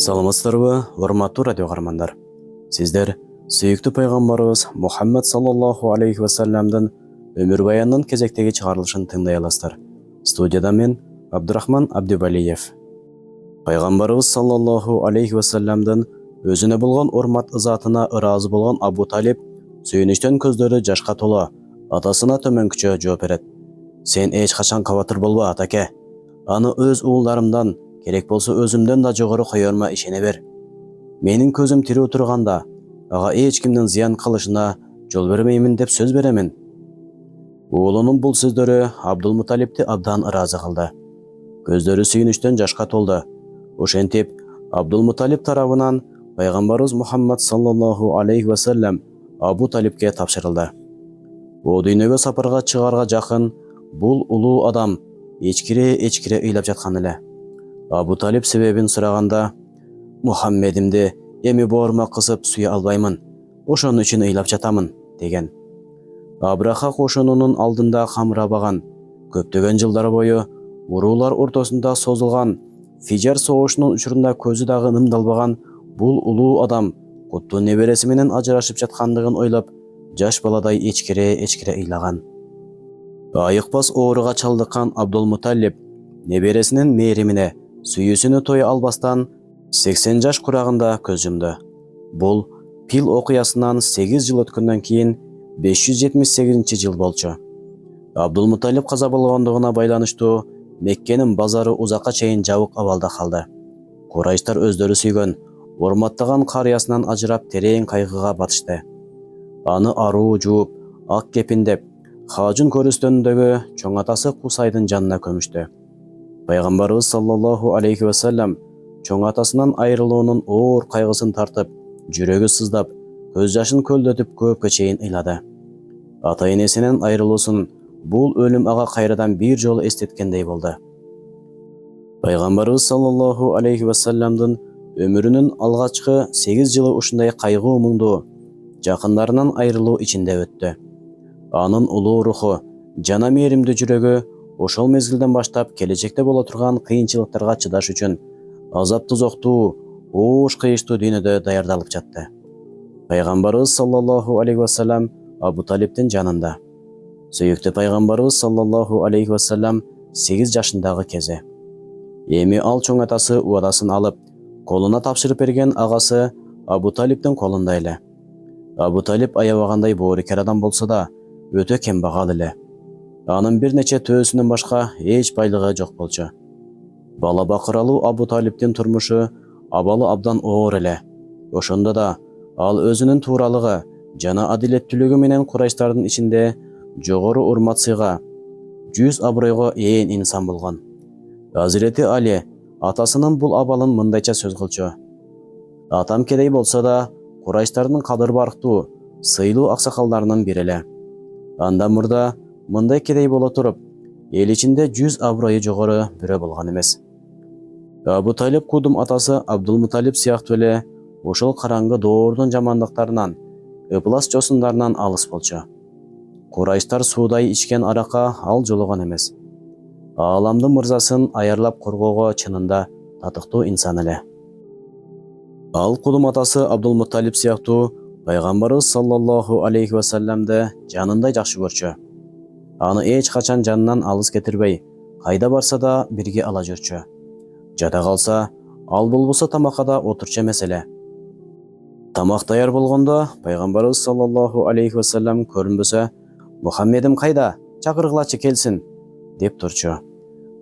Саламатсыздарбы, урматтуу радио каармандар. Сиздер сүйүктүү пайгамбарыбыз Мухаммад саллаллаху алейхи вассаламдын өмүр баянынын кезектеги чыгарылышын тыңдай аласыздар. Студияда мен Абдурахман Абдубалиев. Пайгамбарыбыз саллаллаху алейхи вассаламдын өзүнө болгон урмат ызатына ыраазы болгон Абу Талиб сүйүнүчтөн көздөрү жашка тола атасына төмөнкүчө жооп берет. Сен эч качан кабатыр болбо, атаке. Аны өз уулдарымдан, керек болсо өзүмдөн да жогору коерма ишене бер. Менин көзүм тирүү турганда, ага эч кимдин зыян кылышына жол бермеймин деп сөз беремин. Уулунун бул сөздөрү Абдулмуталипти абдан ыраазы кылды. Көздөрү сүйүнүчтөн жашка толду. Ошентип, Абдулмуталип тарабынан пайгамбарыбыз Мухаммад саллаллаху алейхи вассалам Абу Талипке тапшырылды. О дүйнөгө сапарга чыгарга жакын бул улуу адам эчкире ыйлап жаткан эле. Абу Талип себебин сураганда, Мухаммедимди эми боорума кысып сүйө албаймын, ошон үчүн ыйлап жатамын деген. Абраха кошунунун алдында камырабаган, көптөгөн жылдар бою уруулар ортосунда созулган Фижар согушунун учурунда көзү дагы нымдалбаган бул улуу адам куттуу небереси менен ажырашып жаткандыгын ойлоп, жаш баладай эчкире ыйлаган. Айыкпас ооруга чалдыккан Абдулмуталип небересинин мээримине, сүйүүсүнө тое албастан 80 жаш курагында көз жумду. Бул Пил окуясынан 8 жыл өткөндөн кийин 578 жыл болчу. Абдулмуталип каза болгондугуна байланыштуу Меккенин базары узакка чейин жабык абалда калды. Курайштар өздөрү сүйгөн, урматтаган карыясынан ажырап терең кайгыга батышты. Аны аруу жууп, ак кепиндеп, Хажун көрүстөнүндөгү чоң атасы Кусайдын жанына көмүштү. Пайгамбарыбыз саллаллаху алейхи вассалам чоң атасынан айрылуунун оор кайгысын тартып, жүрөгү сыздап, көз жашын көлдөтүп көпкө чейин ыйлады. Ата-энесинен айрылуусун бул өлүм ага кайрадан бир жолу эстеткендей болду. Пайгамбарыбыз саллаллаху алейхи вассаламдын өмүрүнүн алгачкы 8 жылы ушундай кайгуу муңдуу, жакындарынан айрылуу ичинде өттү. Анын улуу руху, жана мээримдүү жүрөгү ошол мезгилден баштап келечекте боло турган кыйынчылыктарга чыдаш үчүн азап тозоктуу, оош кыйыштуу дүйнөдө даярдалып жатты. Пайгамбарыбыз саллаллаху алейхи вассалам Абу Талиптин жанында. Сүйүктүү пайгамбарыбыз саллаллаху алейхи вассалам 8 жашындагы кези. Эми ал чоң атасы убадасын алып, колуна тапшырып берген агасы Абу Талиптин колунда эле. Абу Талип аябагандай боорукер адам болсо да, өтө кембагал эле. Анын бир нече төөсүнөн башка эч байлыгы жок болчу. Бала бакыралуу Абу Талиптин турмушу абалы абдан оор эле. Ошондо да ал өзүнүн тууралыгы жана адилеттүүлүгү менен Курайштардын ичинде жогору урмат сыйга, 100 абройго ээн инсан болгон. Азирети Али атасынын бул абалын мындайча сөз кылчу: Атам кедей болсо да, Курайштардын кадыр барктуу, сыйлуу аксакалдарынын бири эле. Андан мурда мындай кедей боло туруп, эл ичинде 100 абройу жогору бирөө болгон эмес. Абу Талип кудум атасы Абдулмуталип сыяктуу эле ошол караңгы доордун жамандыктарынан, ыплас жосундарынан алыс болчу. Курайштар суудай ичкен аракка ал жологон эмес. Ааламдын мырзасын аярлап коргоого чынында татыктуу инсан эле. Ал кудум атасы Абдулмуталип сыяктуу пайгамбарыбыз саллаллаху алейхи вассаламды жанындай жакшы көрчү. Аны эч качан жанынан алыс кетирбей, кайда барса да бирге ала жүрчү. Жада калса, ал болбосо тамакка да отурчу эмес эле. Тамак даяр болгондо пайгамбарыбыз саллаллаху алейхи вассалам көрүнбөсө, Мухаммедим кайда? Чакыргылачы келсин деп турчу.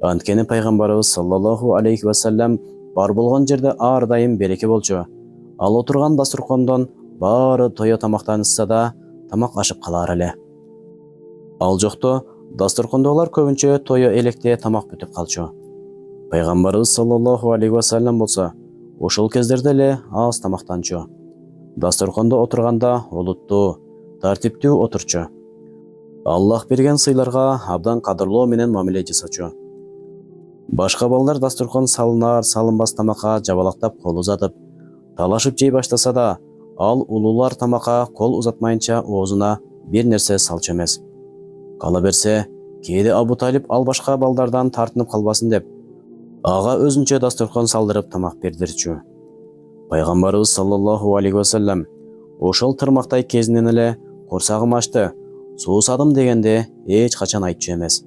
Анткени пайгамбарыбыз саллаллаху алейхи вассалам бар болгон жерде ар дайым береке болчу. Ал отурган дастуркондон баары тое тамактанышса да, тамак ашып калар эле. Ал жокто дастуркондогулар көбүнчө тое электе тамак бүтүп калчу. Пайгамбарыбыз саллаллаху алейхи вассалам болсо ошол кездерде эле аз тамактанчу. Дастуркондо отурганда олуттуу, тартиптүү отурчу. Аллах берген сыйларга абдан кадырлоо менен мамиле жасачу. Башка балдар дастуркон салынар салынбас тамакка жабалактап кол узатып, талашып жей баштаса да, ал улуулар тамакка кол узатмайынча оозуна бир нерсе салчу эмес. Кала берсе, кээде Абу Талип ал башка балдардан тартынып калбасын деп, ага өзүнчө дастуркон салдырып тамак бердирчү. Пайгамбарыбыз саллаллаху алейхи вассалам ошол тырмактай кезинен эле курсагым ачты, суусадым дегенде эч качан айтчу эмес.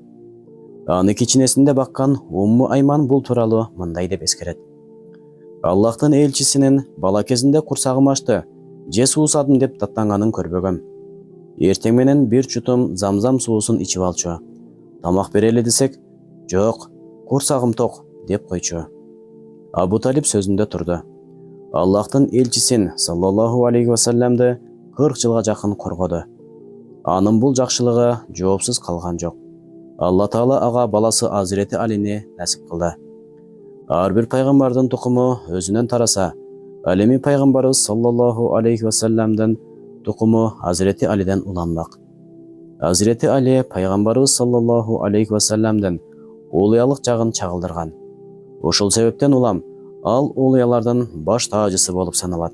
Аны кичинесинде баккан Умму Айман бул тууралуу мындай деп эскерет. Аллахтын элчисинин бала кезинде курсагым ачты, же суусадым деп даттанганын көрбөгөм. Эртең менен бир чутум замзам суусун ичип алчу. Тамак берели десек, жок, курсагым ток деп койчу. Абу Талиб сөзүндө турду. Аллахтын элчисин саллаллаху алейхи вассаламды 40 жылга жакын коргоду. Анын бул жакшылыгы жоопсуз калган жок. Алла Таала ага баласы Азирети Алини насип кылды. Ар бир пайгамбардын тукуму өзүнөн тараса, ал эми пайгамбарыбыз саллаллаху алейхи вассаламдын тукуму Азирети Алиден уланмак. Азирети Али пайгамбарыбыз саллаллаху алейхи вассаламдын улуялык жагын чагылдырган. Ошол себептен улам ал улуялардын баш таажысы болуп саналат.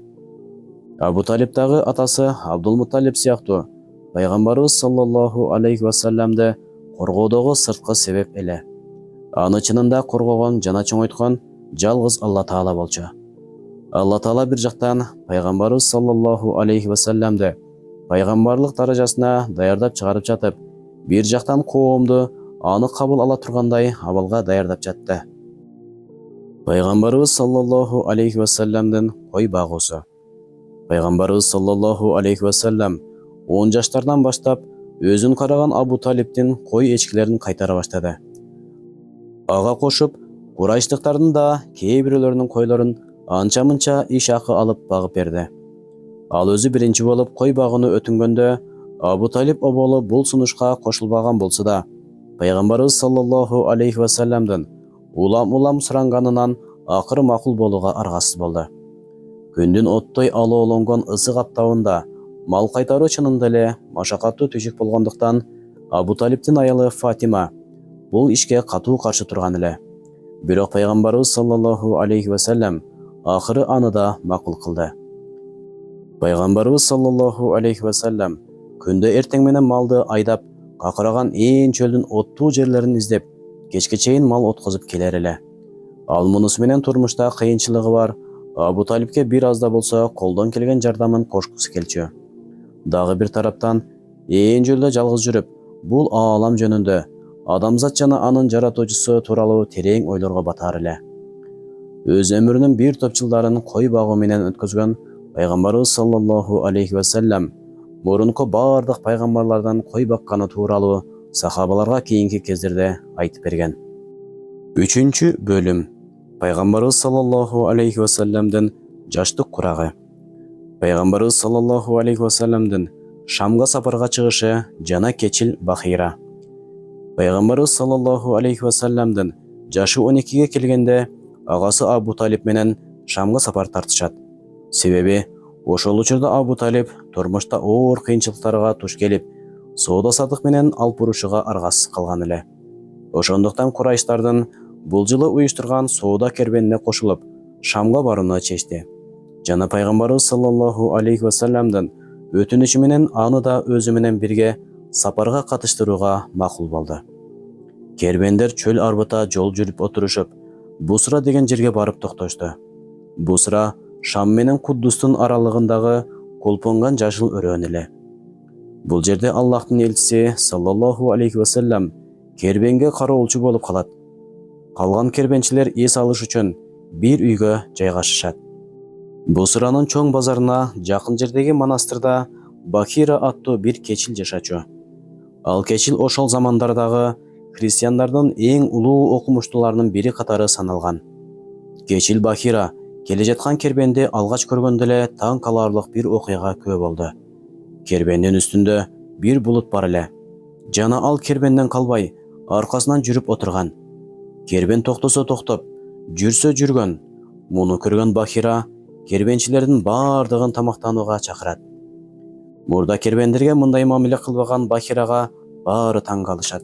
Абу Талиб дагы атасы Абдулмутталиб сыяктуу пайгамбарыбыз саллаллаху алейхи вассаламды коргоодогу сырткы себеп эле. Аны чынында коргогон жана чоңойткон жалгыз Алла Таала болчу. Алла Таала бир жактан пайгамбарыбыз саллаллаху алейхи вассаламды пайгамбарлык даражасына даярдап чыгарып жатып, бир жактан коомду аны кабыл ала тургандай абалга даярдап жатты. Пайгамбарыбыз саллаллаху алейхи вассаламдын кой багуусу. Пайгамбарыбыз саллаллаху алейхи вассалам 10 жаштардан баштап өзүн караган Абу Талибтин кой эчкилерин кайтара баштады. Ага кошуп, Курайштыктардын да кээ бирөөлөрүнүн койлорун анча-мынча иш акы алып багып берди. Ал өзү биринчи болуп кой багууну өтүнгөндө Абу Талиб оболу бул сунушка кошулбаган болсо да, пайгамбарыбыз саллаллаху алейхи вассаламдын улам суранганынан акыры макул болууга аргасыз болду. Күндүн оттой алоолонгон ысык аптабында мал кайтаруу чынында эле машакаттуу түшүк болгондуктан Абу Талибтин аялы Фатима бул ишке катуу каршы турган эле. Бирок пайгамбарыбыз саллаллаху алейхи вассалам акыры аны да макул кылды. Пайгамбарыбыз саллаллаху алейхи вассалам күндө эртең менен малды айдап, какыраган ээн чөлдүн оттуу жерлерин издеп, кечке чейин мал откозуп келер эле. Ал мунусу менен турмушта кыйынчылыгы бар Абу Талибке бир аз да болсо колдон келген жардамын кошкусу келчү. Дагы бир тараптан ээн жөлдө жалгыз жүрүп, бул аалам жөнүндө адамзат жана анын жаратуучусу тууралуу терең ойлорго батар эле. Өз өмүрүнүн бир топ жылдарын кой багуу менен өткөзгөн пайгамбарыбыз саллаллаху алейхи вассалам мурунку бардык пайгамбарлардан кой бакканы тууралуу сахабаларга кийинки кездерде айтып берген. 3-чү бөлүм. Пайгамбарыбыз саллаллаху алейхи вассаламдын жаштык курагы. Пайгамбарыбыз саллаллаху алейхи вассаламдын Шамга сапарга чыгышы жана кечил Бахира. Пайгамбарыбыз саллаллаху алейхи вассаламдын жашы 12-ге келгенде агасы Абу Талиб менен Шамга сапар тартышат. Себеби ошол учурда Абу Талиб турмушта оор кыйынчылыктарга туш келип, соода сатык менен алып бурушуга аргасыз калган эле. Ошондуктан Курайштардын бул жылы уюштурган соода кербенине кошулуп, Шамга барууну чечти. Жана пайгамбарыбыз саллаллаху алейхи вассаламдын өтүнүшү менен аны да өзү менен бирге сапарга катыштырууга макул болду. Кербендер чөл арбыта жол жүрүп отурушуп, Бусра деген жерге барып токтошту. Бусра Шам менен Куддустун аралыгындагы колпонган жашыл өрөөн эле. Бул жерде Аллахтын элчиси саллаллаху алейхи вассалам кербенге кароолчу болуп калат. Калган кербенчилер эс алыш үчүн бир үйгө жайгашышат. Бусранын чоң базарына жакын жердеги монастырда Бахира аттуу бир кечил жашачу. Ал кечил ошол замандардагы христиандардын эң улуу окумуштууларынын бири катары саналган. Кечил Бахира келе жаткан кербенди алгач көргөндө эле таң каларлык бир окуяга күбө болду. Кербендин үстүндө бир булут бар эле. Жана ал кербенден калбай аркасынан жүрүп отурган. Кербен токтосо токтоп, жүрсө жүргөн. Муну көргөн Бахира кербенчилердин бардыгын тамактанууга чакырат. Мурда кербендерге мындай мамиле кылбаган Бахирага баары таң калышат.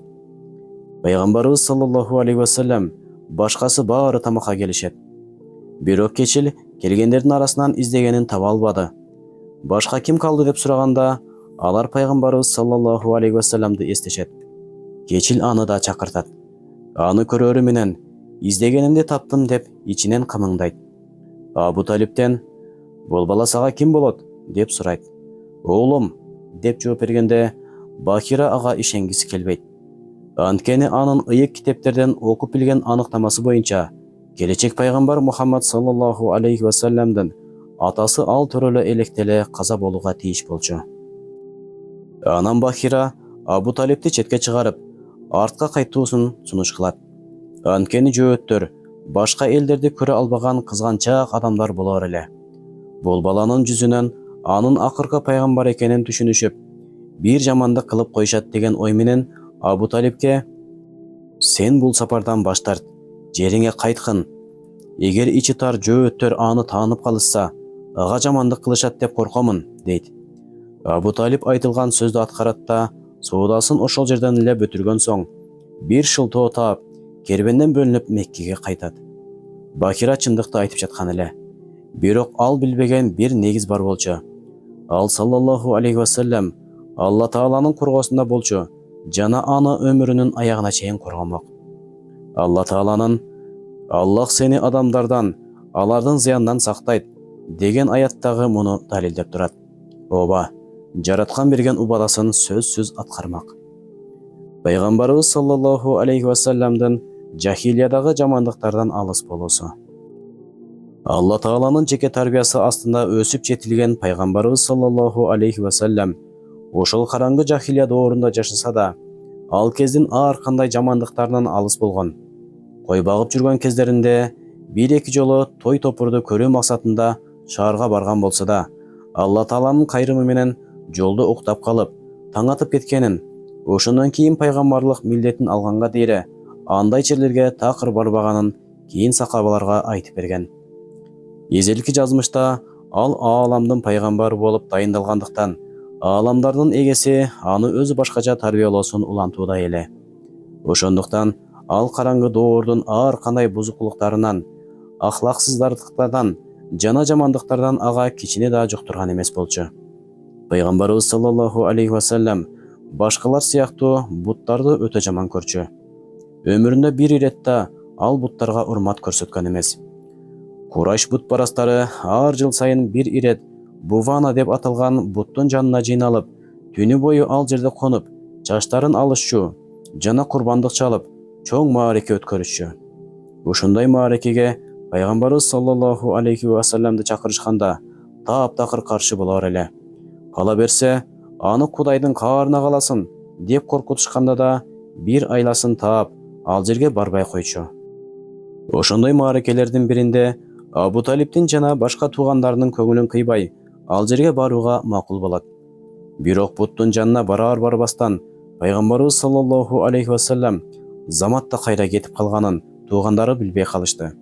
Пайгамбарыбыз саллаллаху алейхи вассалам башкасы баары тамакка келишет. Бирок кечил келгендердин арасынан издегенин таба албады. Башка ким калды деп сураганда, алар пайгамбарыбыз саллаллаху алейхи вассаламды эстешет. Кечил аны да чакыртат. Аны көрөрү менен издегенимди таптым деп ичинен камыңдайт. Абу Талибтен Бул бала сага ким болот? Деп сурайт. Оğlum деп жооп бергенде Бахира ага ишенгиси келбейт. Анткени анын ыйык китептерден окуп билген аныктамасы боюнча келечек пайгамбар Мухаммад саллаллаху алейхи вассаламдын атасы ал төрөлө электеле каза болууга тийиш болчу. Анан Бахира Абу Талипти четке чыгарып, артка кайтуусун сунуш кылат. Анткени жөөттөр башка элдерди көрө албаган кызганчаак адамдар болор эле. Бул баланын жүзүнөн анын акыркы пайгамбар экенин түшүнүшүп, бир жамандык кылып коюшат деген ой менен Абу Талипке сен бул сапардан баш тарт, жериңе кайткын. Эгер ичи тар жөөттөр аны таанып калышса, ага жамандык кылышат деп коркомун, дейт. Абу Талип айтылган сөздү аткарат да, соодасын ошол жерден эле бүтүргөн соң, бир шылтоо таап, кербенден бөлүнүп Меккеге кайтат. Бахира чындыкты айтып жаткан эле. Бирок ал билбеген бир негиз бар болчу. Ал саллаллаху алейхи вассалам Алла Тааланын коргосунда болчу, жана аны өмүрүнүн аягына чейин коргомок. Алла Тааланын «Аллах сени адамдардан, алардын зыянынан сактайт» деген аяттагы муну далилдеп турат. Ооба, жараткан берген убадасын сөзсүз аткармак. Пайгамбарыбыз саллаллаху алейхи вассаламдын жахилиядагы жамандыктардан алыс болуусу. Алла Тааланын жеке тарбиясы астында өсүп жетилген пайгамбарыбыз саллаллаху алейхи вассалам ошол караңгы жахилия доорунда жашаса да, ал кездин ар кандай жамандыктарынан алыс болгон. Кой багып жүргөн кездеринде бир-эки жолу той топурду көрүү максатында шаарга барган болсо да, Алла Тааланын кайрымы менен жолдо уктап калып, таң атып кеткенин, ошондон кийин пайгамбарлык милдетин алганга дейре андай жерлерге такыр барбаганын кийин сахабаларга айтып берген. Эзелки жазмышта ал ааламдын пайгамбары болуп дайындалгандыктан, ааламдардын эгеси аны өзү башкача тарбиялоосун улантууда эле. Ошондуктан ал караңгы доордун ар кандай бузукулуктарынан, ахлаксыздардыктардан жана жамандыктардан ага кичине да жуктурган эмес болчу. Пайгамбарыбыз саллаллаху алейхи вассалам башкалар сыяктуу буттарды өтө жаман көрчү. Өмүрүндө бир иретте ал буттарга урмат көрсөткөн эмес. Курайш бутпарастары ар жыл сайын бир ирет Бувана деп аталган буттун жанына жыйналып, түнү бою ал жерде конуп, чачтарын алышчу жана курбандык чалып, чоң маареке өткөрүшчү. Ушундай маарекеге пайгамбарыбыз саллаллаху алейхи вассаламды чакырышканда таптакыр каршы болор эле. Кала берсе, аны Кудайдын каарына каласын деп коркутушканда да бир айласын таап, ал жерге барбай койчу. Ошондой маарекелердин биринде Абу Талиптин жана башка туугандарынын көңүлүн кыйбай, ал жерге барууга макул болот. Бирок буттун жанына барбастан пайгамбарыбыз саллаллаху алейхи вассалам заматта кайра кетип калганын туугандары билбей калышты.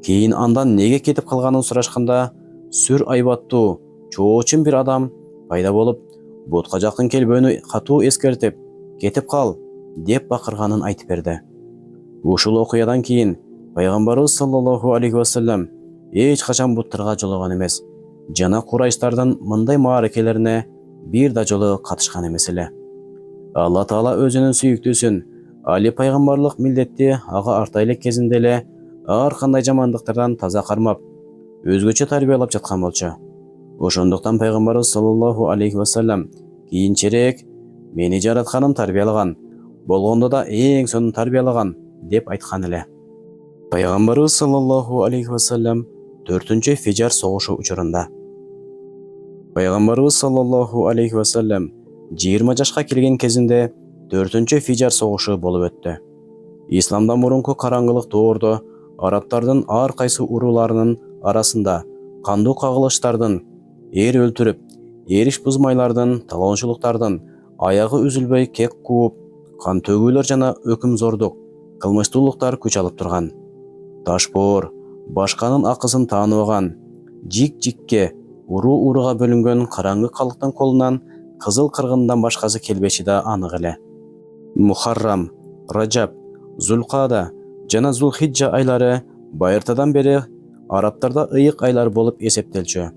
Кийин андан неге кетип калганын сурашканда, сүр айбаттуу, чоочун бир адам пайда болуп, бутка жакын келбөөнү катуу эскертип, кетип кал деп бакырганын айтып берди. Ушул окуядан кийин пайгамбарыбыз саллаллаху алейхи вассалам эч качан буттарга жологон эмес, жана Курайштардын мындай маарекелерине бир да жолу катышкан эмес эле. Алла Таала өзүнүн сүйүктүүсүн, Али пайгамбарлык милдетти ага арта элек кезинде эле ар кандай жамандыктардан таза кармап, өзгөчө тарбиялап жаткан болчу. Ошондуктан пайгамбарыбыз саллаллаху алейхи вассалам кийинчерээк мени жаратканым тарбиялаган, болгондо да эң сонун тарбиялаган деп айткан эле. Пайгамбарыбыз саллаллаху алейхи вассалам 4-чү Фижар согушу учурунда. Пайгамбарыбыз саллаллаху алейхи вассалам 20 жашка келген кезинде 4-чү Фижар согушу болуп өттү. Исламдан мурунку караңгылык доордо арабтардын ар кайсы урууларынын арасында кандуу кагылыштардын, эр өлтүрүп, эриш бузмайлардын, талоончулуктардын, аягы үзүлбөй кек кууп, кан төгүүлөр жана өкүмзордук, кылмыштуулуктар күч алып турган. Ташбоор, башканын акысын тааныбаган, жик-жикке, уруу-урууга бөлүнгөн караңгы калктын колунан кызыл кыргындан башкасы келбеши да анык эле. Мухаррам, Раджаб, Зулкада жана Зулхиджа айлары байыртадан бери арабтарда ыйык айлар болуп эсептелчү.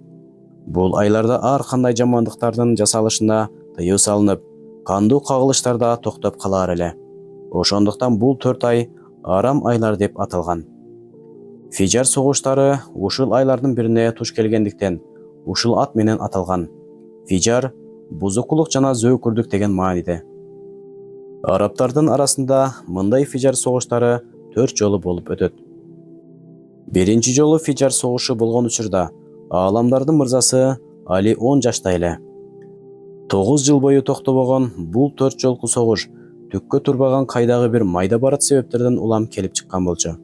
Бул айларда ар кандай жамандыктардын жасалышына тыюу салынып, кандуу кагылыштар да токтоп калар эле. Ошондуктан бул 4 ай арам айлар деп аталган. Фижар согуштары ушул айлардын бирине туш келгендиктен ушул ат менен аталган. Фижар бузукулук жана зөөкүрдүк деген мааниде. Арабтардын арасында мындай фижар согуштары 4 жолу болуп өтөт. Биринчи жолу фижар согушу болгон учурда ааламдардын мырзасы Али 10 жашта эле. 9 жыл бою токтобогон бул 4 жолку согуш түккө турбаган кайдагы бир майда барат себептерден улам келип чыккан болчу.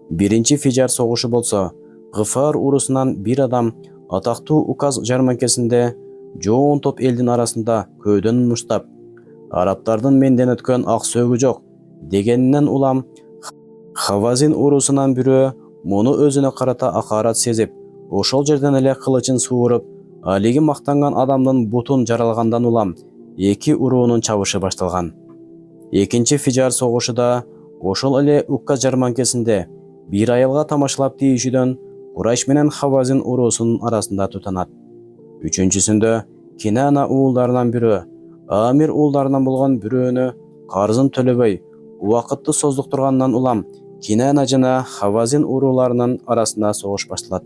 Биринчи фижар согушу болсо Гыфар урусунан бир адам атактуу Указ жарманкесинде жоон топ элдин арасында көөдөн муштап, арабтардын менден өткөн ак сөөгү жок дегенинен улам Хавазин урусунан бирөө муну өзүнө карата акарат сезип, ошол жерден эле кылычын сууруп, Алиги мактанган адамдын бутун жаралагандан улам эки уруунун чабышы башталган. Экинчи фижар согушуда ошол эле Укка жарманкесинде бир аялга тамашалап тийишүүдөн Курайш менен Хавазин уруусунун арасында тутанат. Үчүнчүсүндө Кинана уулдарынан бирөө Амир уулдарынан болгон бирөөнү карызын төлөбөй убакытты создуктургандан улам Кинана жана Хавазин урууларынын арасында согуш башталат.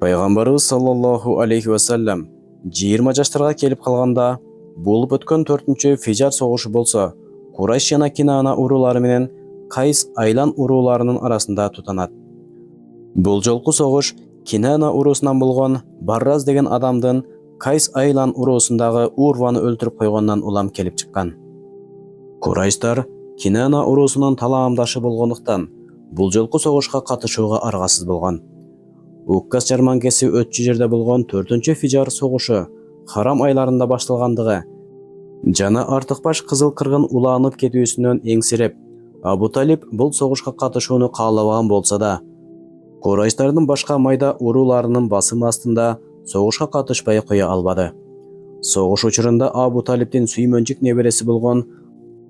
Пайгамбарыбыз саллаллаху алейхи ва саллям 20 жаштарга келип калганда болуп өткөн 4-чү фижар согушу болсо Курайш жана Кинана уруулары менен Кайс Айлан урууларынын арасында тутанат. Бул жолку согуш Кинана уруусунан болгон Барраз деген адамдын Кайс Айлан уруусундагы Урваны өлтүрүп койгондон улам келип чыккан. Курайштар Кинана уруусунун талаамдашы болгондуктан бул жолку согушка катышууга аргасыз болгон. Уккас жарманкеси өтчү жерде болгон 4-чү фижар согушу Харам айларында башталгандыгы жана артыкбаш кызыл кыргын уланып кетүүсүнөн эңсирип, Абу Талиб бул согушка катышууну каалабаган болсо да, Курайштардын башка майда урууларынын басымы астында согушка катышпай кое албады. Согуш учурунда Абу Талибдин сүймөнчүк небереси болгон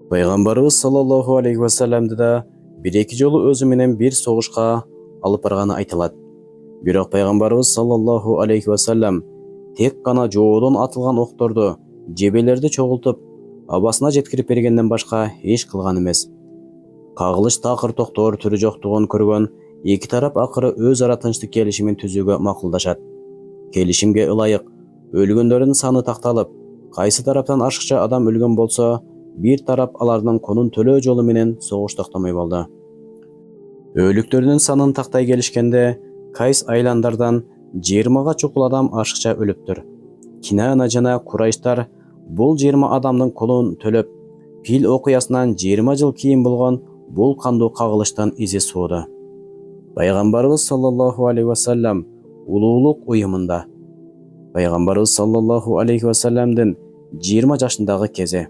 Пайгамбарыбыз саллаллаху алейхи ва саллямды да бир-эки жолу өзү менен бир согушка алып барганы айтылат. Бирок Пайгамбарыбыз саллаллаху алейхи ва саллям тек гана жоодон атылган окторду, жебелерди чогултуп, абасына жеткирип бергенден башка эч кылган эмес. Кагылыш такыр токтоор түрү жоктугун көргөн эки тарап акыры өз ара тынчтык келишимин түзүүгө макулдашат. Келишимге ылайык өлгөндөрдүн саны такталып, кайсы тараптан ашыкча адам өлгөн болсо, бир тарап алардын конун төлөө жолу менен согуш токтомой болду. Өлүктөрдүн санын тактай келишкенде Кайс айландардан 20га чукул адам ашыкча өлүптүр. Кинана жана Курайштар бул 20 адамдын колун төлөп, Пил окуясынан 20 жыл кийин болгон бул кандуу кагылыштан изи сууду. Пайгамбарыбыз саллаллаху алейхи ва саллям улуулук уюмунда. Пайгамбарыбыз саллаллаху алейхи ва саллямдын 20 жашындагы кези.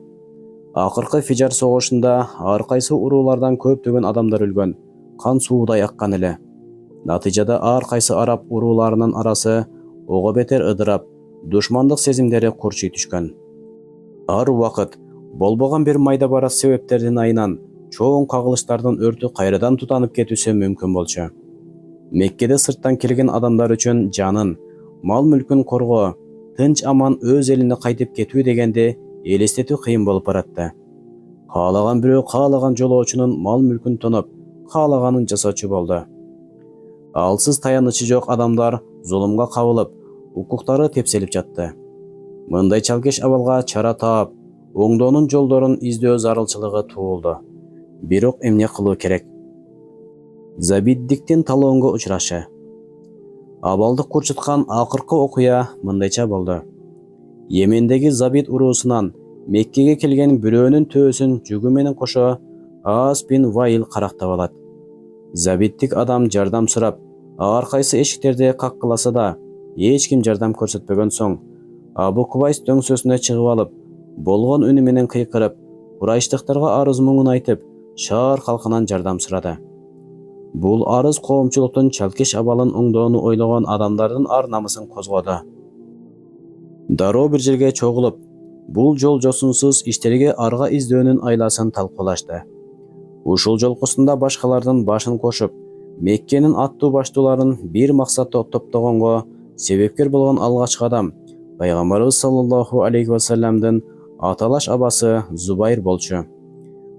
Акыркы фижар согушунда ар кайсы уруулардан көптөгөн адамдар өлгөн, кан суудай аккан эле. Натыйжада ар кайсы араб урууларынын арасы ого бетер ыдырап, душмандык сезимдери курчуй түшкөн. Ар убакыт болбогон бир майда барат себептердин айынан чоң кагылыштардын өртү кайрадан тутанып кетүүсү мүмкүн болчу. Меккеде сырттан келген адамдар үчүн жанын, мал-мүлкүн коргоо, тынч аман өз элине кайтып кетүү дегенди элестетүү кыйын болуп баратты. Каалаган бирөө каалаган жолоочунун мал-мүлкүн тоноп, каалаганын жасоочу болду. Алсыз таянычы жок адамдар зулумга кабылып, укуктары тепселип жатты. Мындай чалкеш абалга чара таап, оңдоонун жолдорун издөө зарылчылыгы туулду. Бирок эмне кылуу керек? Забиддиктин талоонго учурашы. Абалды курчуткан акыркы окуя мындайча болду. Йемендеги Забид уруусунан Меккеге келген бирөөнүн төөсүн жүгү менен кошо Аас бин Ваил карактап алат. Забиддик адам жардам сурап, ар кайсы эшиктерди каккыласа да, эч ким жардам көрсөтпөгөн соң, Абу Кубайс дөңсөсүнө чыгып алып, болгон үнү менен кыйкырып, Курайштыктарга арыз муңун айтып, шаар калкынан жардам сурады. Бул арыз коомчулуктун чалкеш абалын оңдоону ойлогон адамдардын ар намысын козгоду. Дароо бир жерге чогулуп, бул жол жосунсуз иштерге арга издөөнүн айласын талкуулашты. Ушул жолкусунда башкалардын башын кошуп, Меккенин аттуу баштууларын бир максатта топтогонго себепкер болгон алгачкы адам Пайгамбарыбыз саллаллаху алейхи ва саллямдын аталаш абасы Зубайр болчу.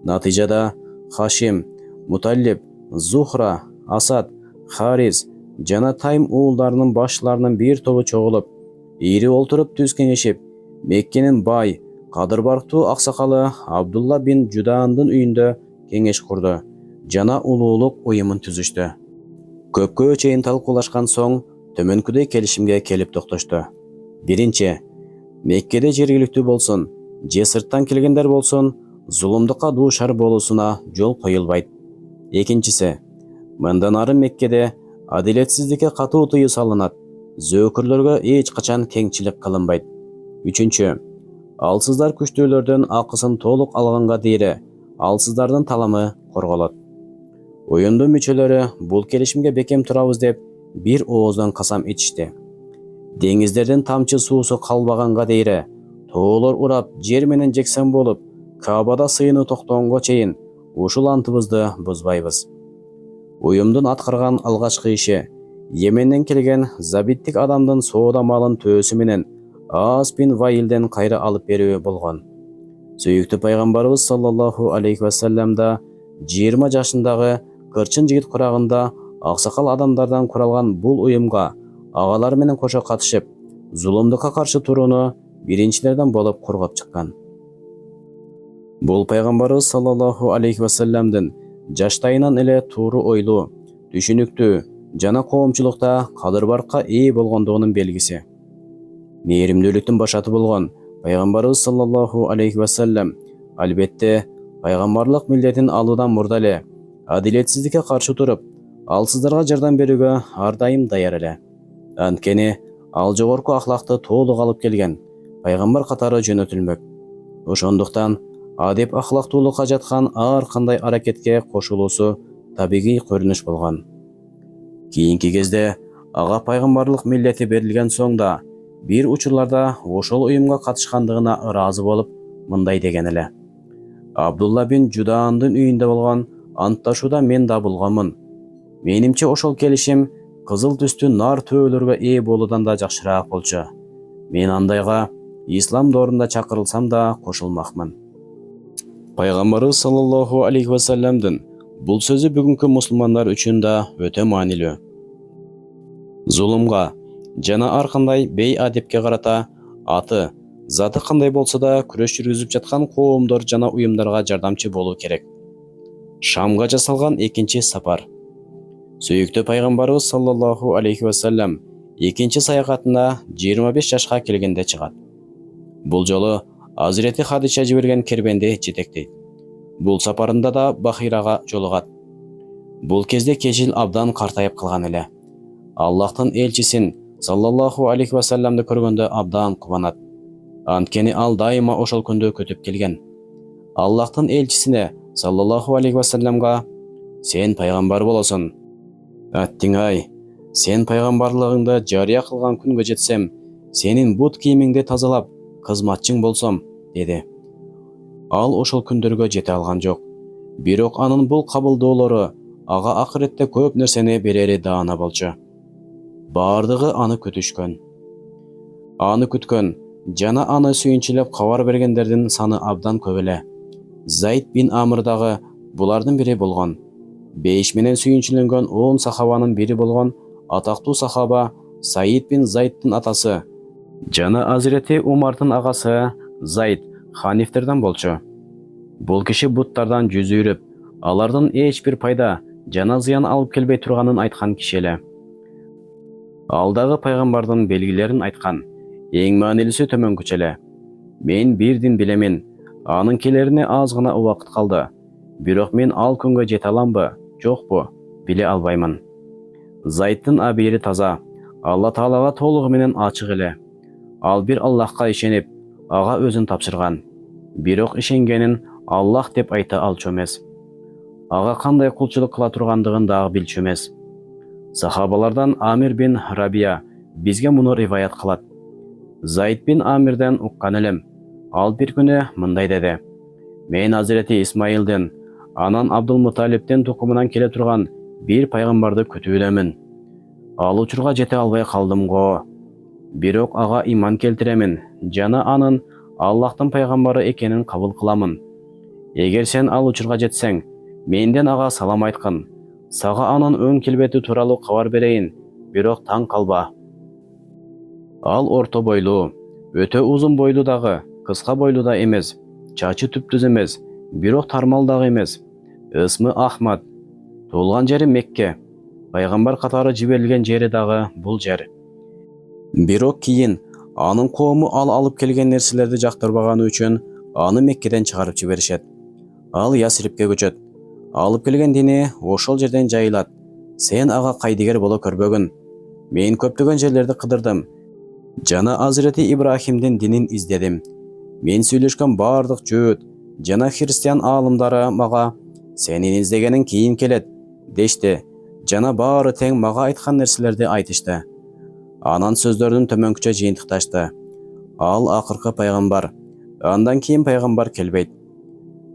Натыйжада Хашим, Муталлиб, Зухра, Асад, Харис жана Тайм уулдарынын башларынын бир тобу чогулуп, ири олтуруп түз кеңешип, Меккенин бай, кадырбарктуу аксакалы Абдулла бин Жудандын үйүндө кеңеш курду жана улуулук уюмун түзүштү. Көпкө чейин талкуулашкан соң төмөнкүдөй келишимге келип токтошту. Биринчи, Меккеде жергиликтүү болсун, же сырттан келгендер болсун, зулумдукка дуушар болуусуна жол коюлбайт. Экинчиси, мындан ары Меккеде адилетсиздикке катуу тыюу салынат, зөөкүрлөргө эч качан кеңчилик кылынбайт. Үчүнчү, алсыздар күчтүүлөрдүн акысын толук алганга дейре, алсыздардын таламы корголот. Уюмдун мүчөлөрү бул келишимге бекем турабыз деп бир ооздон касам ичишти. Деңиздердин тамчы суусу калбаганга дейре, тоолор урап, жер менен жексен болуп, Каабада сыйыны токтогонго чейин ушул антыбызды бузбайбыз. Уюмдун аткарган алгачкы иши Йеменден келген забиттик адамдын соода малын төөсү менен Аас бин Ваилден кайра алып берүү болгон. Сүйүктүү пайгамбарыбыз саллаллаху алейхи вассаламда 20 жашындагы кырчын жигит курагында аксакал адамдардан куралган бул уюмга агалар менен кошо катышып, зулумдукка каршы турууну биринчилерден болуп кургап чыккан. Бул пайгамбарыбыз саллаллаху алейхи вассаламдын жаштайынан эле тууру ойлуу, түшүнүктүү жана коомчулукта кадырбаркка ээ болгондугунун белгиси. Мээримдүүлүктүн башаты болгон пайгамбарыбыз саллаллаху алейхи вассалам албетте пайгамбарлык милдетин алуудан мурда эле адилетсиздикке каршы туруп, алсыздарга жардам берүүгө ар дайым даяр эле. Анткени ал жогорку ахлакты толук алып келген пайгамбар катары жөнөтүлмөк. Ошондуктан адеп ахлактуулукка жаткан ар кандай аракетке кошулуусу табигый көрүнүш болгон. Кийинки кезде ага пайгамбарлык миллети берилген соң да бир учурларда ошол уюмга катышкандыгына ыраазы болуп, мындай деген эле: Абдулла бин Жудандын үйүндө болгон антташууда мен да болгонмун. Менимче ошол келишим кызыл түстүү нар төөлөргө ээ болуудан да жакшыраак болчу. Мен андайга ислам доорунда чакырылсам да кошулмакмын. Пайгамбарыбыз саллаллаху алейхи вассаламдын бул сөзү бүгүнкү мусулмандар үчүн да өтө маанилүү. Зулумга жана ар кандай бей адепке карата аты, заты кандай болсо да күрөш жүргүзүп жаткан коомдор жана уюмдарга жардамчы болуу керек. Шамга жасалган экинчи сапар. Сүйүктүү пайгамбарыбыз саллаллаху алейхи вассалам экинчи саякатына 25 жашка келгенде чыгат. Бул жолу Азирети Хадиша жиберген кербенди жетектейт. Бул сапарында да Бахирага жолугат. Бул кезде кежил абдан картайып калган эле. Аллахтын элчисин саллаллаху алейхи вассаламды көргөндө абдан кубанат. Анткени ал дайыма ошол күндү күтүп келген. Аллахтын элчисине саллаллаху алейхи вассаламга: "Сен пайгамбар болосуң. Аттиң-ай, сен пайгамбарлыгыңды жарыя кылган күнгө жетсем, сенин бут кийимиңди тазалап, кызматчың болсом", деди. Ал ошол күндөргө жете алган жок. Бирок анын бул кабылдоолору ага акыретте көп нерсени берери даана болчу. Бардыгы аны күтүшкөн. Аны күткөн жана аны сүйүнчүлөп кабар бергендердин саны абдан көп эле. Зайд бин Амр дагы булардын бири болгон. Бейиш менен сүйүнчүлөнгөн 10 сахабанын бири болгон атактуу сахаба Саид бин Зайдтын атасы жана Азирети Умардын агасы Зайд ханифтерден болчу. Бул киши буттардан жүз үйрүп, алардын эч бир пайда жана зыян алып келбей турганын айткан киши эле. Ал дагы пайгамбардын белгилерин айткан. Эң маанилүүсү төмөнкүчө эле: "Мен бир дин билемин, анын келерине аз гана убакыт калды. Бирок мен ал күнгө жете аламбы, жокпу, биле албаймын." Зайдтын абийири таза, Алла Таалага толугу менен ачык эле. Ал бир Аллахка ишенип, ага өзүн тапшырган. Бирок ишенгенин Аллах деп айта алчу эмес. Ага кандай кулчулук кыла тургандыгын дагы билчү эмес. Сахабалардан Амир бин Рабия бизге муну риваят кылат. Зайд бин Амирден уккан элем. Ал бир күнү мындай деди: "Мен Азирети Исмаилдин, анан Абдул-Муталиптин тукумунан келе турган бир пайгамбарды күтүүдөмүн. Ал учурга жете албай калдым го. Бирок ага иман келтиремин жана анын Аллахтын пайгамбары экенин кабыл кыламын. Эгер сен ал учурга жетсең, менден ага салам айткын. Сага анын өң келбети тууралуу кабар берейин, бирок таң калба. Ал орто бойлуу, өтө узун бойлуу дагы, кыска бойлуу да эмес, чачы түптүз эмес, бирок тармал дагы эмес. Ысмы Ахмад. Туулган жери Мекке. Пайгамбар катары жиберилген жери дагы бул жер. Бирок кийин анын коому ал алып келген нерселерди жактырбаганы үчүн аны Меккеден чыгарып жиберишет. Ал Ясрибке көчөт. Алып келген дини ошол жерден жайылат. Сен ага кайдыгер боло көрбөгүн. Мен көптөгөн жерлерди кыдырдым. Жана Азирети Ибрахимдин динин издедим. Мен сүйлөшкөн бардык жөөт жана христиан аалымдары мага сенин издегениң кийин келет дешти. Жана баары тең мага айткан нерселерди айтышты. Анан сөздөрдүн төмөнкүчө жыйынтыкташты. Ал акыркы пайгамбар. Андан кийин пайгамбар келбейт.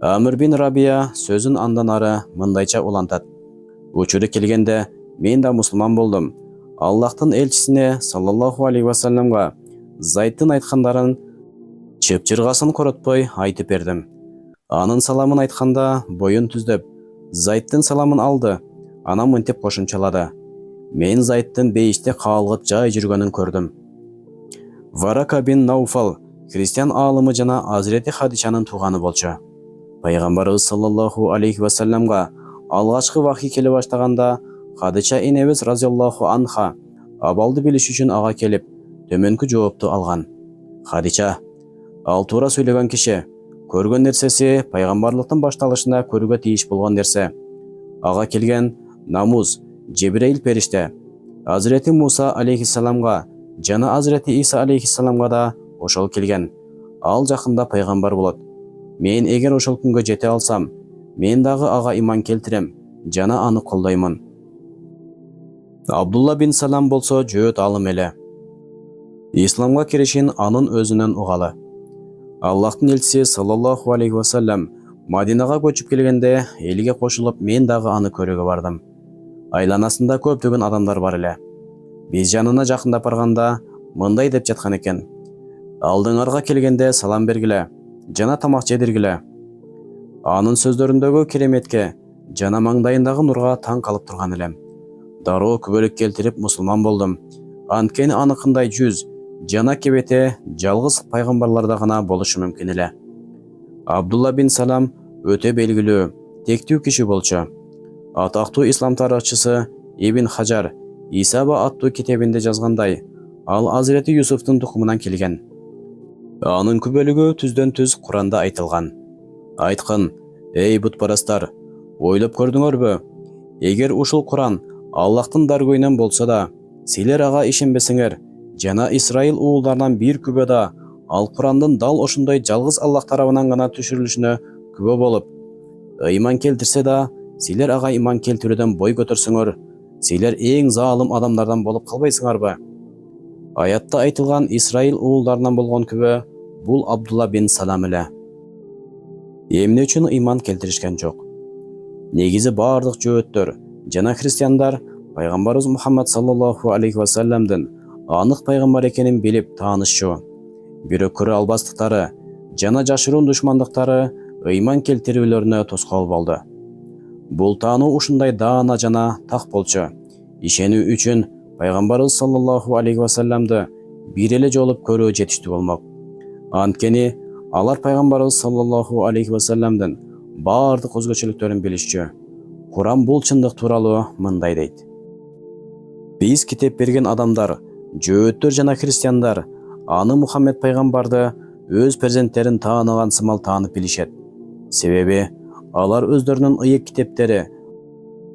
Амир бин Рабия сөзүн андан ары мындайча улантат. Учуру келгенде мен да мусулман болдум. Аллахтын элчисине саллаллаху алейхи вассаламга Зайттын айткандарын чыпчыргасын коротпой айтып бердим. Анын саламын айтканда боюн түздөп, Зайттын саламын алды. Анан мынтип кошумчалады. Мен Зайттын бейиште каалгып жай жүргөнүн көрдүм. Варака бин Науфал христиан аалымы жана Азирети Хадичанын тууганы болчу. Пайгамбарыбыз саллаллаху алейхи вассаламга алгачкы вахий келе баштаганда Хадича энебиз разияллаху анха абалды билиш үчүн ага келип, төмөнкү жоопту алган. Хадича, ал туура сүйлөгөн киши, көргөн нерсеси пайгамбарлыктын башталышында көрүүгө тийиш болгон нерсе. Ага келген Намуз, Жебреил периште, Азирети Муса алейхиссаламга жана Азирети Иса алейхиссаламга да ошол келген. Ал жакында пайгамбар болот. Мен эгер ошол күнгө жете алсам, мен дагы ага иман келтирем, жана аны колдоймун. Абдулла бин Салам болсо жөөт алым эле. Исламга киришин анын өзүнөн угалы. Аллахтын элчиси саллаллаху алейхи вассалам Мадинага көчүп келгенде элге кошулуп мен дагы аны көрүүгө бардым. Айланасында көптөгөн адамдар бар эле. Биз жанына жакындап барганда мындай деп жаткан экен. Алдыңарга келгенде салам бергиле, жана тамак жедиргиле. Анын сөздөрүндөгү кереметке жана маңдайындагы нурга таң калып турган элем. Дароо күбөлүк келтирип мусулман болдум. Анткени аныкындай жүз жана кебете жалгыз пайгамбарларда гана болушу мүмкүн эле. Абдулла бин Салам өтө белгилүү, тектүү киши болчу. Атактуу ислам тарыхчысы Ибн Хажар Исаба аттуу китебинде жазгандай, ал Азирети Юсуфтун тукумунан келген. Анын күбөлүгү түздөн түз Куранда айтылган. Айткын, эй бутпарастар, ойлоп көрдүңөрбү? Эгер ушул Куран Аллахтын даргөйүнөн болсо да, силер ага ишенбесеңер, жана Исраил уулдарынан бир күбө да ал Курандын дал ошондой жалгыз Аллах тарабынан гана түшүрүлүшүнө күбө болуп, ыйман келтирсе да, силер ага иман келтирүүдөн бой көтөрсөңөр, силер эң заалым адамдардан болуп калбайсыңарбы? Аятта айтылган Исраил уулдарынан болгон күбө бул Абдулла бин Салам эле. Эмне үчүн ыйман келтиришкен жок? Негизи бардык жөөттөр жана христиандар пайгамбарыбыз Мухаммад саллаллаху алейхи вассаламдын анык пайгамбар экенин билип таанышчу. Бирок көрө албастыктары жана жашыруун душмандыктары ыйман келтирүүлөрүнө тоскоол болду. Бул таануу ушундай даана жана так болчу. Ишенүү үчүн пайгамбарыбыз саллаллаху алейхи вассаламды бир эле жолуп көрүү жетиштүү болмок. Анткени алар пайгамбарыбыз саллаллаху алейхи вассаламдын бардык өзгөчөлүктөрүн билишчү. Куран бул чындык тууралуу мындай дейт. Биз китеп берген адамдар, жөөттөр жана христиандар аны Мухаммед пайгамбарды өз перзенттерин тааныган сымал таанып билишет. Себеби алар өздөрүнүн ыйык китептери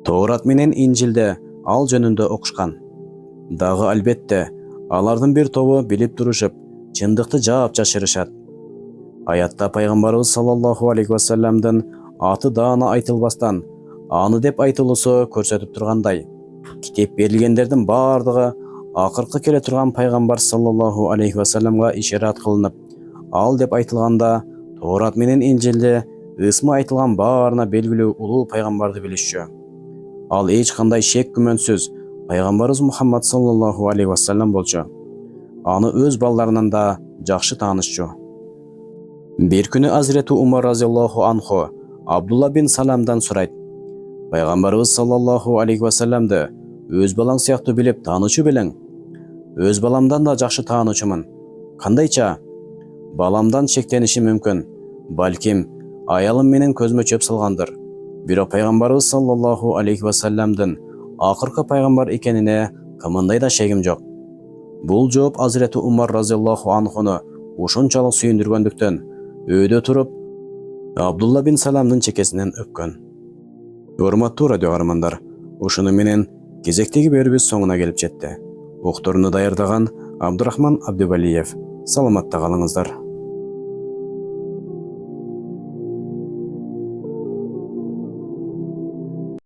Тоорат менен Инжилде ал жөнүндө окушкан. Дагы албетте алардын бир тобу билип турушуп, чындыкты жаап жашырышат. Аятта пайгамбарыбыз саллаллаху алейхи вассаламдын аты даана айтылбастан аны деп айтылуусу көрсөтүп тургандай, китеп берилгендердин бардыгы акыркы келе турган пайгамбар саллаллаху алейхи вассаламга ишарат кылынып, ал деп айтылганда Тоорат менен Инжилде ысмы айтылган баарына белгилүү улуу пайгамбарды билишчү. Ал эч кандай шек күмөнсүз пайгамбарыбыз Мухаммад саллаллаху алейхи вассалам болчу. Аны өз балдарынан да жакшы таанышчу. Бир күнү Азирети Умар разияллаху анху Абдулла бин Саламдан сурайт. Пайғамбарыбыз саллаллаху алейхи вассаламды өз балаң сияқты біліп танушы белең? Өз баламдан да жақшы танучымын. Қандайча? Баламдан шектеніші мүмкін. Балким, аялым менен көзіме чөп салғандыр. Бирок пайғамбарыбыз саллаллаху алейхи вассаламдын ақырқы пайғамбар екеніне кымындай да шегім жоқ. Бұл жооп Азирети Умар разияллаху анхуны ушунчалык сүйүндүргөндүктөн өйдө туруп Абдулла бин Саламдын чекесинен өпкөн. Урматтуу радио каармандар, ушуну менен кезектеги берүүбүз соңуна келип жетти. Уктурууну даярдаган Абдурахман Абдувалиев. Саламатта калыңыздар.